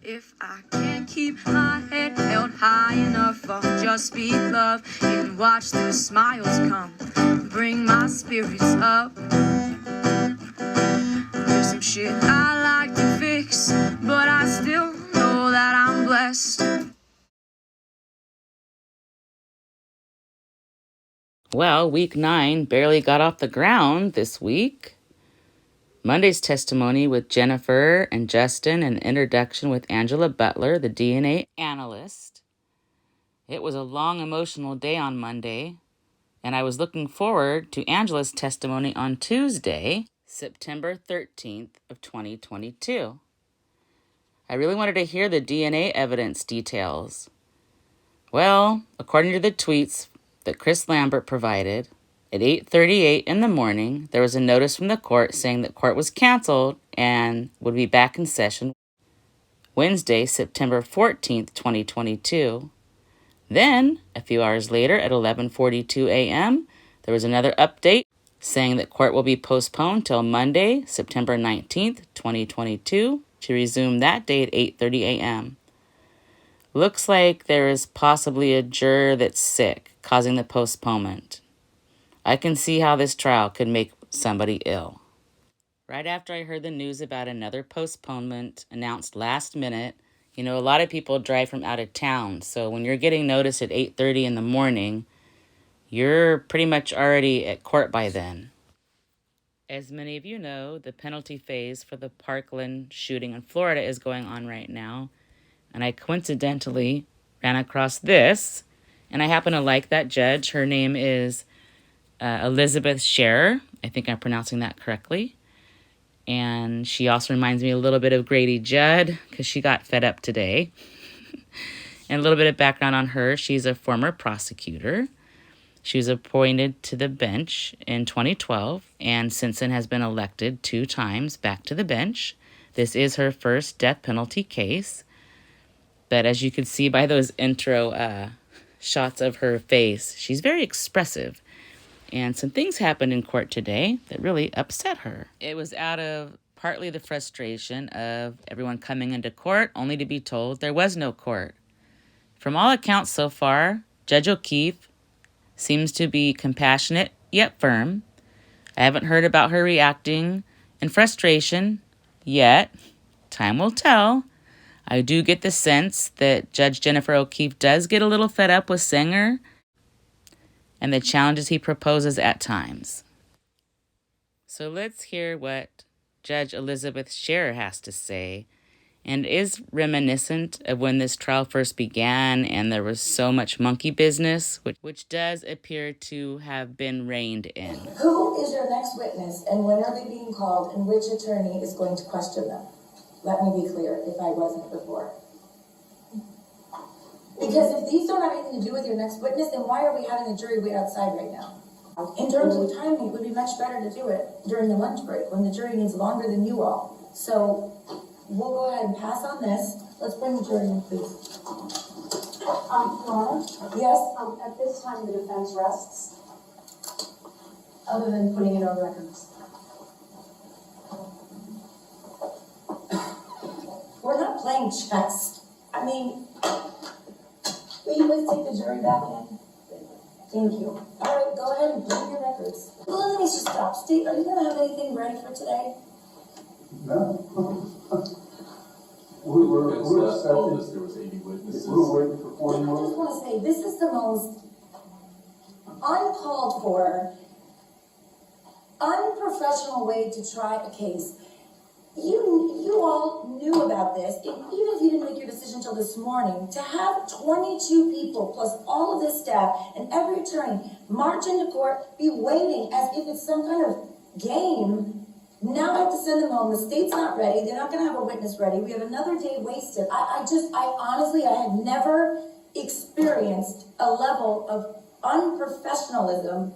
If I can't keep my head held high enough, I'll just speak love and watch the smiles come, bring my spirits up. There's some shit I like to fix, but I still know that I'm blessed. Well, week 9 barely got off the ground this week. Monday's testimony with Jennifer and Justin, and introduction with Angela Butler, the DNA analyst. It was a long, emotional day on Monday, and I was looking forward to Angela's testimony on Tuesday, September 13th of 2022. I really wanted to hear the DNA evidence details. Well, according to the tweets that Chris Lambert provided, at 8:38 in the morning, there was a notice from the court saying that court was canceled and would be back in session Wednesday, September 14th, 2022. Then, a few hours later, at 11:42 a.m., there was another update saying that court will be postponed till Monday, September 19th, 2022, to resume that day at 8:30 a.m. Looks like there is possibly a juror that's sick, causing the postponement. I can see how this trial could make somebody ill. Right after I heard the news about another postponement announced last minute, a lot of people drive from out of town, so when you're getting notice at 8:30 in the morning, you're pretty much already at court by then. As many of you know, the penalty phase for the Parkland shooting in Florida is going on right now, and I coincidentally ran across this, and I happen to like that judge. Her name is Elizabeth Scherer. I think I'm pronouncing that correctly. And she also reminds me a little bit of Grady Judd, because she got fed up today. And a little bit of background on her. She's a former prosecutor. She was appointed to the bench in 2012, and since then has been elected 2 times back to the bench. This is her first death penalty case. But as you can see by those intro shots of her face, she's very expressive. And some things happened in court today that really upset her. It was out of partly the frustration of everyone coming into court only to be told there was no court. From all accounts so far, Judge O'Keefe seems to be compassionate yet firm. I haven't heard about her reacting in frustration yet. Time will tell. I do get the sense that Judge Jennifer O'Keefe does get a little fed up with Singer and the challenges he proposes at times. So let's hear what Judge Elizabeth Scherer has to say, and is reminiscent of when this trial first began and there was so much monkey business, which does appear to have been reined in. Who is your next witness, and when are they being called, and which attorney is going to question them? Let me be clear, if I wasn't before. Because if these don't have anything to do with your next witness, then why are we having a jury wait outside right now? In terms of timing, it would be much better to do it during the lunch break when the jury needs longer than you all. So we'll go ahead and pass on this. Let's bring the jury in, please. Laura? Yes? At this time, the defense rests. Other than putting it on records. We're not playing chess. I mean, will you please take the jury back in? Thank you. All right, go ahead and bring your records. Well, let me just stop. Steve, are you going to have anything ready for today? No. We're told us there was 80 witnesses. We're waiting for 40 more. I just want to say, this is the most uncalled for, unprofessional way to try a case. You all knew about this, even if you didn't make your decision until this morning. To have 22 people plus all of this staff and every attorney march into court, be waiting as if it's some kind of game. Now I have to send them home. The state's not ready. They're not going to have a witness ready. We have another day wasted. I honestly, I have never experienced a level of unprofessionalism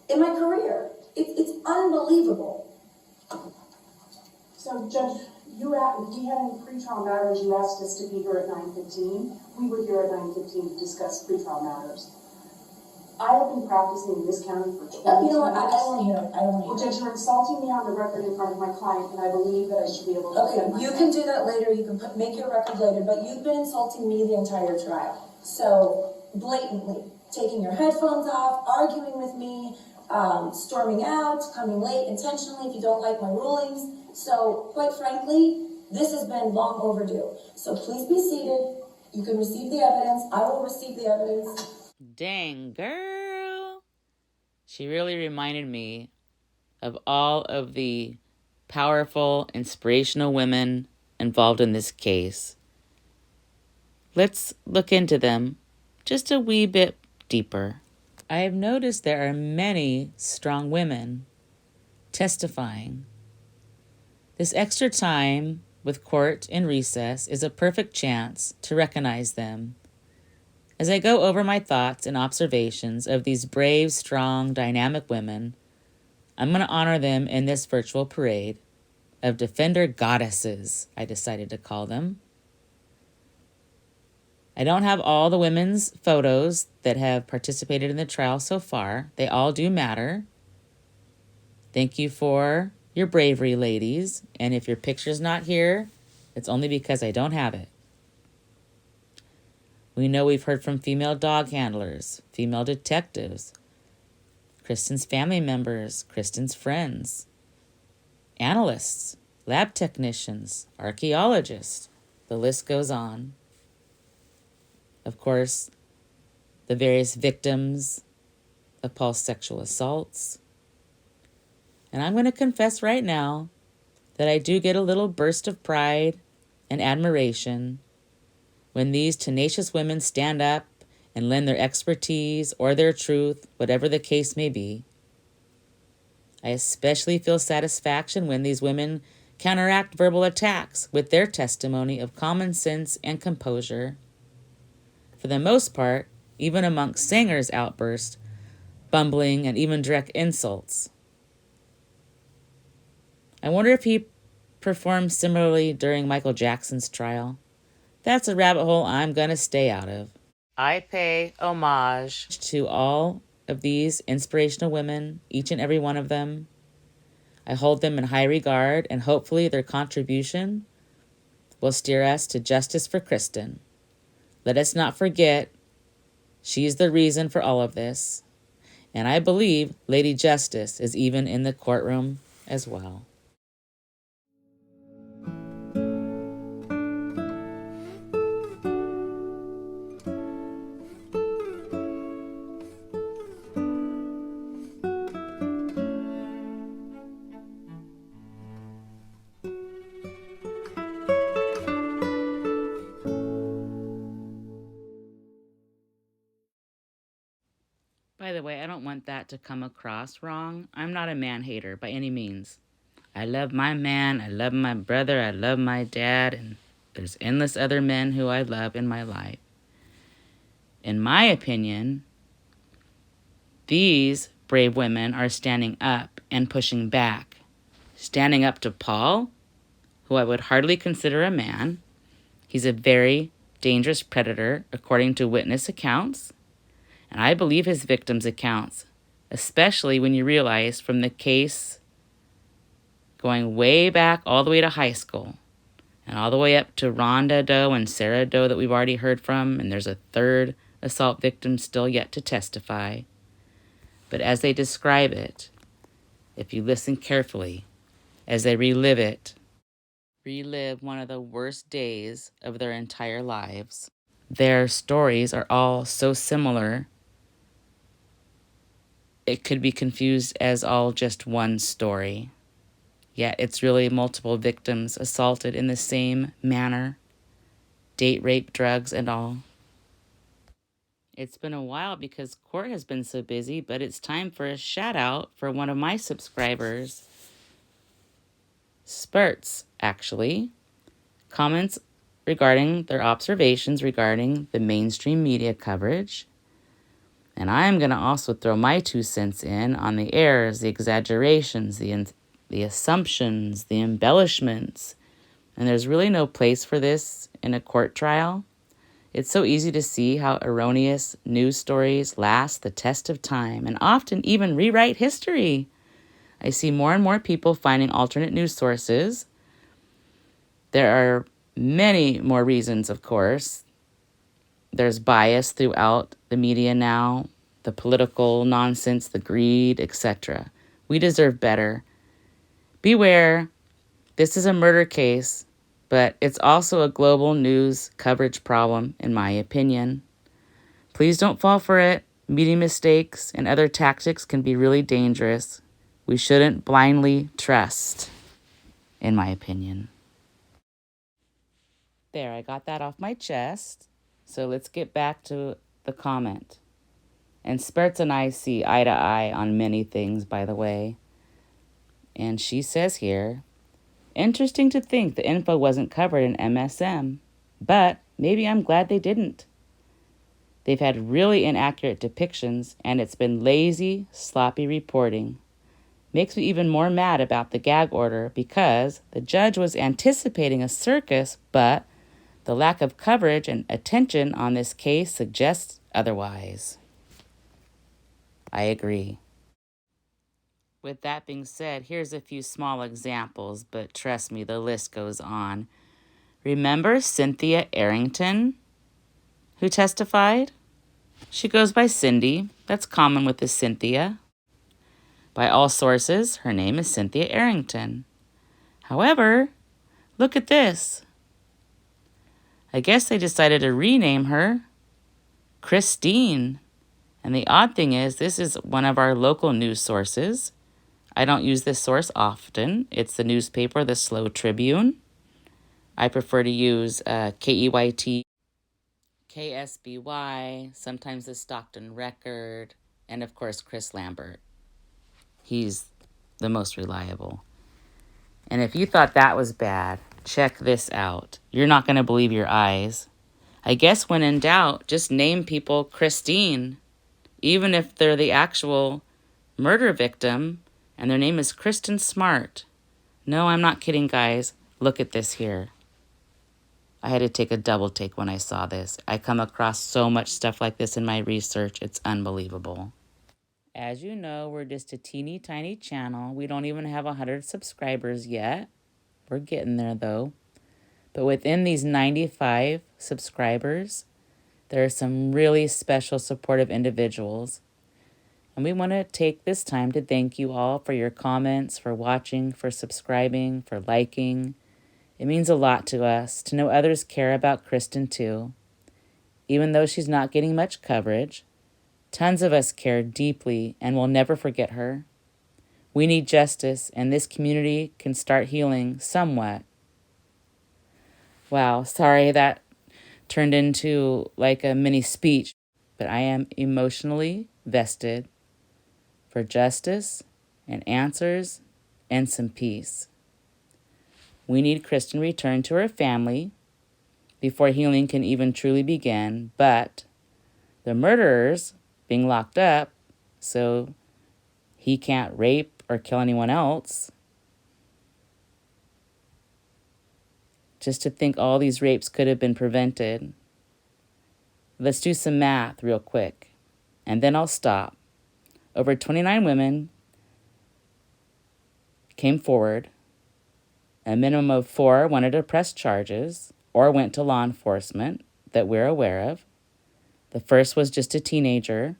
in my career. It's unbelievable. So, Judge, if we had any pretrial matters, you asked us to be here at 9:15. We were here at 9:15 to discuss pretrial matters. I have been practicing in this county for 22 You know what, I don't want to hear it, I don't Well, want to hear Judge, you're insulting me on the record in front of my client, and I believe that I should be able to it. Okay, defend you myself. can do that later, you can make your record later, but you've been insulting me the entire trial. So, blatantly, taking your headphones off, arguing with me, storming out, coming late intentionally if you don't like my rulings. So, quite frankly, this has been long overdue. So please be seated, you can receive the evidence, I will receive the evidence. Dang, girl. She really reminded me of all of the powerful, inspirational women involved in this case. Let's look into them just a wee bit deeper. I have noticed there are many strong women testifying. This extra time with court in recess is a perfect chance to recognize them. As I go over my thoughts and observations of these brave, strong, dynamic women, I'm going to honor them in this virtual parade of defender goddesses, I decided to call them. I don't have all the women's photos that have participated in the trial so far. They all do matter. Thank you for your bravery, ladies. And if your picture's not here, it's only because I don't have it. We know we've heard from female dog handlers, female detectives, Kristin's family members, Kristin's friends, analysts, lab technicians, archaeologists. The list goes on. Of course, the various victims of Paul's sexual assaults. And I'm going to confess right now that I do get a little burst of pride and admiration when these tenacious women stand up and lend their expertise or their truth, whatever the case may be. I especially feel satisfaction when these women counteract verbal attacks with their testimony of common sense and composure. For the most part, even amongst Sanger's outbursts, bumbling, and even direct insults. I wonder if he performed similarly during Michael Jackson's trial. That's a rabbit hole I'm going to stay out of. I pay homage to all of these inspirational women, each and every one of them. I hold them in high regard, and hopefully their contribution will steer us to justice for Kristin. Let us not forget, she's the reason for all of this. And I believe Lady Justice is even in the courtroom as well. By the way, I don't want that to come across wrong. I'm not a man-hater by any means. I love my man, I love my brother, I love my dad, and there's endless other men who I love in my life. In my opinion, these brave women are standing up and pushing back. Standing up to Paul, who I would hardly consider a man. He's a very dangerous predator, according to witness accounts. And I believe his victims' accounts, especially when you realize from the case going way back all the way to high school and all the way up to Rhonda Doe and Sarah Doe that we've already heard from, and there's a third assault victim still yet to testify. But as they describe it, if you listen carefully, as they relive one of the worst days of their entire lives. Their stories are all so similar, it could be confused as all just one story. Yet it's really multiple victims assaulted in the same manner. Date rape, drugs, and all. It's been a while because court has been so busy, but it's time for a shout out for one of my subscribers. Spurts, actually. Comments regarding their observations regarding the mainstream media coverage. And I'm going to also throw my 2 cents in on the errors, the exaggerations, the assumptions, the embellishments. And there's really no place for this in a court trial. It's so easy to see how erroneous news stories last the test of time and often even rewrite history. I see more and more people finding alternate news sources. There are many more reasons, of course. There's bias throughout the media now, the political nonsense, the greed, etc. We deserve better. Beware, this is a murder case, but it's also a global news coverage problem, in my opinion. Please don't fall for it. Media mistakes and other tactics can be really dangerous. We shouldn't blindly trust, in my opinion. There, I got that off my chest. So let's get back to the comment. And Spertz and I see eye to eye on many things, by the way. And she says here, interesting to think the info wasn't covered in MSM, but maybe I'm glad they didn't. They've had really inaccurate depictions, and it's been lazy, sloppy reporting. Makes me even more mad about the gag order because the judge was anticipating a circus, but the lack of coverage and attention on this case suggests otherwise. I agree. With that being said, here's a few small examples, but trust me, the list goes on. Remember Cynthia Arrington, who testified? She goes by Cindy. That's common with the Cynthia. By all sources, her name is Cynthia Arrington. However, look at this. I guess they decided to rename her Christine. And the odd thing is, this is one of our local news sources. I don't use this source often. It's the newspaper, the Slow Tribune. I prefer to use KEYT, KSBY, sometimes the Stockton Record, and of course Chris Lambert. He's the most reliable. And if you thought that was bad, check this out. You're not going to believe your eyes. I guess when in doubt, just name people Christine, even if they're the actual murder victim and their name is Kristin Smart. No, I'm not kidding, guys. Look at this here. I had to take a double take when I saw this. I come across so much stuff like this in my research. It's unbelievable. As you know, we're just a teeny tiny channel. We don't even have 100 subscribers yet. We're getting there, though. But within these 95 subscribers, there are some really special supportive individuals. And we want to take this time to thank you all for your comments, for watching, for subscribing, for liking. It means a lot to us to know others care about Kristin too. Even though she's not getting much coverage, tons of us care deeply and will never forget her. We need justice, and this community can start healing somewhat. Wow, sorry that turned into like a mini speech, but I am emotionally vested for justice and answers and some peace. We need Kristin returned to her family before healing can even truly begin, but the murderers being locked up so he can't rape or kill anyone else. Just to think all these rapes could have been prevented. Let's do some math real quick, and then I'll stop. Over 29 women came forward. A minimum of 4 wanted to press charges or went to law enforcement that we're aware of. The first was just a teenager,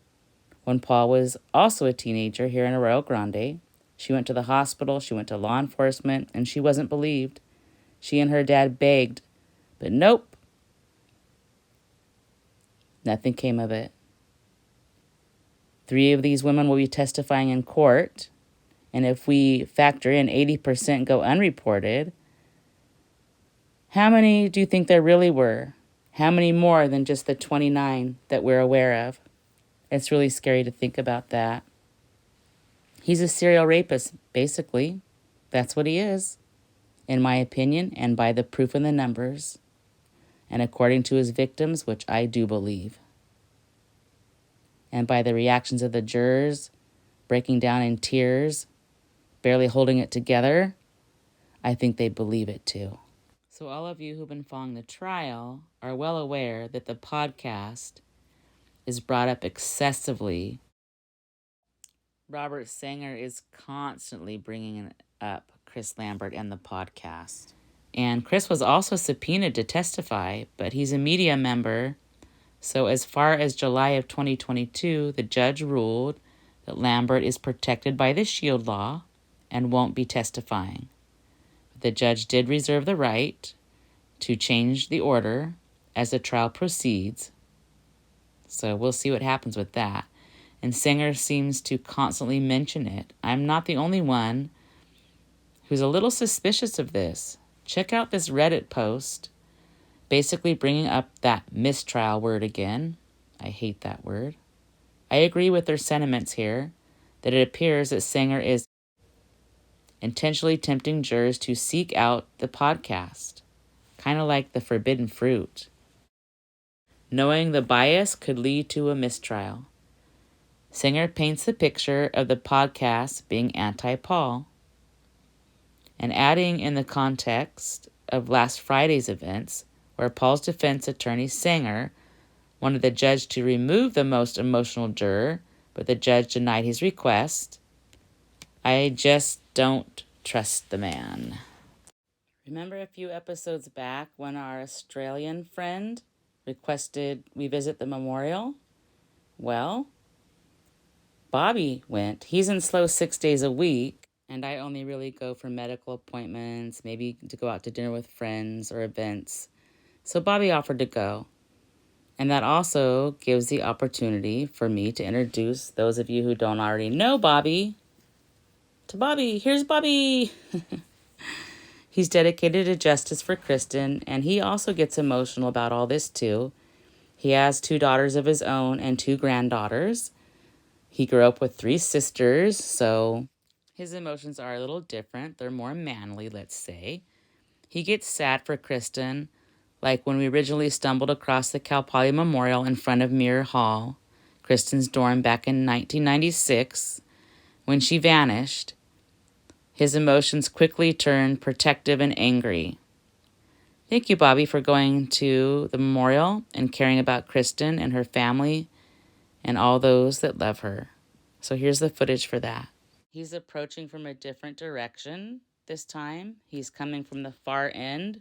when Paul was also a teenager here in Arroyo Grande. She went to the hospital, she went to law enforcement, and she wasn't believed. She and her dad begged, but nope. Nothing came of it. 3 of these women will be testifying in court, and if we factor in 80% go unreported, how many do you think there really were? How many more than just the 29 that we're aware of? It's really scary to think about that. He's a serial rapist, basically. That's what he is, in my opinion, and by the proof and the numbers, and according to his victims, which I do believe. And by the reactions of the jurors, breaking down in tears, barely holding it together, I think they believe it too. So all of you who've been following the trial are well aware that the podcast is brought up excessively. Robert Sanger is constantly bringing up Chris Lambert and the podcast. And Chris was also subpoenaed to testify, but he's a media member. So as far as July of 2022, the judge ruled that Lambert is protected by the Shield Law and won't be testifying. The judge did reserve the right to change the order as the trial proceeds. So we'll see what happens with that. And Sanger seems to constantly mention it. I'm not the only one who's a little suspicious of this. Check out this Reddit post, basically bringing up that mistrial word again. I hate that word. I agree with their sentiments here, that it appears that Sanger is intentionally tempting jurors to seek out the podcast, kind of like the forbidden fruit. Knowing the bias could lead to a mistrial. Sanger paints the picture of the podcast being anti-Paul, and adding in the context of last Friday's events, where Paul's defense attorney, Sanger, wanted the judge to remove the most emotional juror, but the judge denied his request. I just don't trust the man. Remember a few episodes back when our Australian friend requested we visit the memorial? Well, Bobby went. He's in SLO 6 days a week, and I only really go for medical appointments, maybe to go out to dinner with friends or events. So Bobby offered to go. And that also gives the opportunity for me to introduce those of you who don't already know Bobby to Bobby. Here's Bobby. He's dedicated to justice for Kristin, and he also gets emotional about all this too. He has 2 daughters of his own and 2 granddaughters. He grew up with 3 sisters, so his emotions are a little different. They're more manly, let's say. He gets sad for Kristin, like when we originally stumbled across the Cal Poly Memorial in front of Muir Hall, Kristin's dorm back in 1996, when she vanished. His emotions quickly turned protective and angry. Thank you, Bobby, for going to the memorial and caring about Kristin and her family and all those that love her. So here's the footage for that. He's approaching from a different direction this time. He's coming from the far end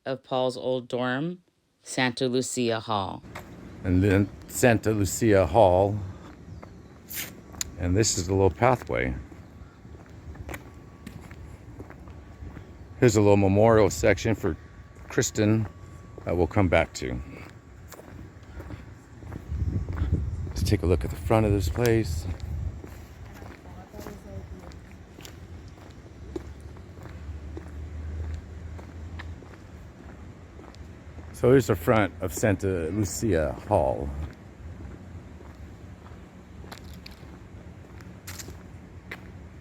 of Paul's old dorm, Santa Lucia Hall. And then Santa Lucia Hall. And this is the little pathway. Here's a little memorial section for Kristin that we'll come back to. Let's take a look at the front of this place. So here's the front of Santa Lucia Hall.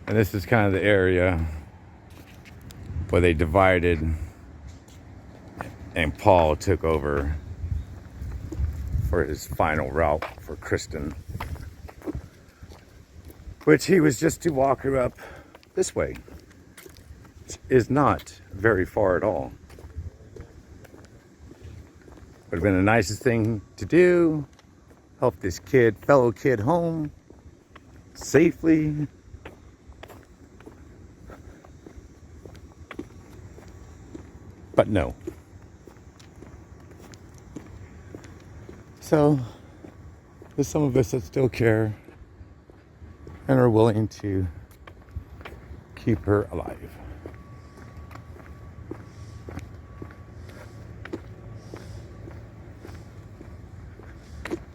And this is kind of the area where they divided and Paul took over for his final route for Kristin, which he was just to walk her up this way. Which is not very far at all. Would have been the nicest thing to do. Help this fellow kid home safely. But no. So, there's some of us that still care and are willing to keep her alive.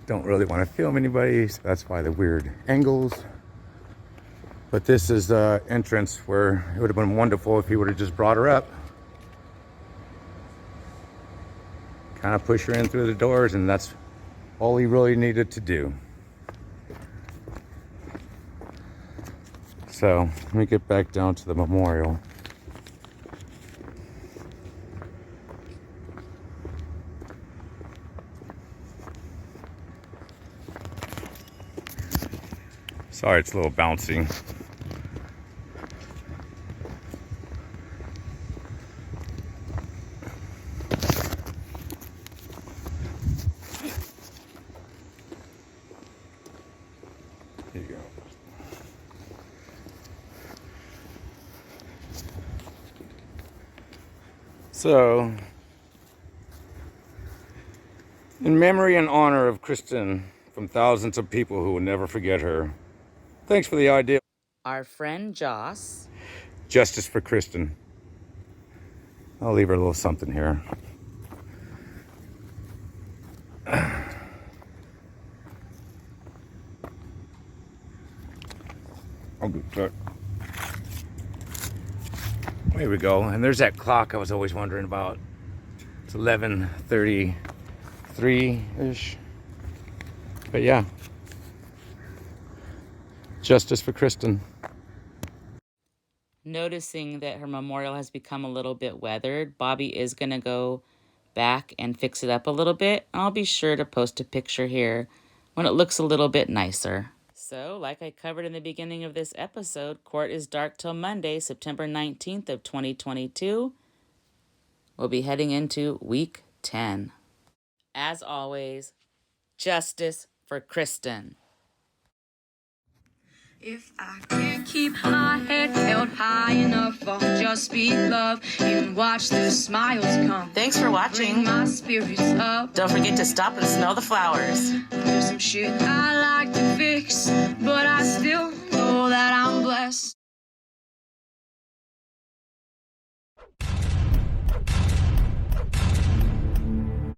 Don't really want to film anybody, so that's why the weird angles. But this is the entrance where it would have been wonderful if he would have just brought her up. Kind of push her in through the doors, and that's all he really needed to do. So let me get back down to the memorial. Sorry, it's a little bouncy. So, in memory and honor of Kristin, from thousands of people who will never forget her, thanks for the idea. Our friend Joss. Justice for Kristin. I'll leave her a little something here. I'll do that. There we go. And there's that clock I was always wondering about. It's 11:33-ish. But yeah. Justice for Kristin. Noticing that her memorial has become a little bit weathered, Bobby is going to go back and fix it up a little bit. I'll be sure to post a picture here when it looks a little bit nicer. So, like I covered in the beginning of this episode, court is dark till Monday, September 19th of 2022. We'll be heading into week 10. As always, justice for Kristin. If I can't keep my head held high enough, I'll just be love and watch the smiles come. Thanks for watching. Bring my spirits up. Don't forget to stop and smell the flowers. There's some shit I like to fix, but I still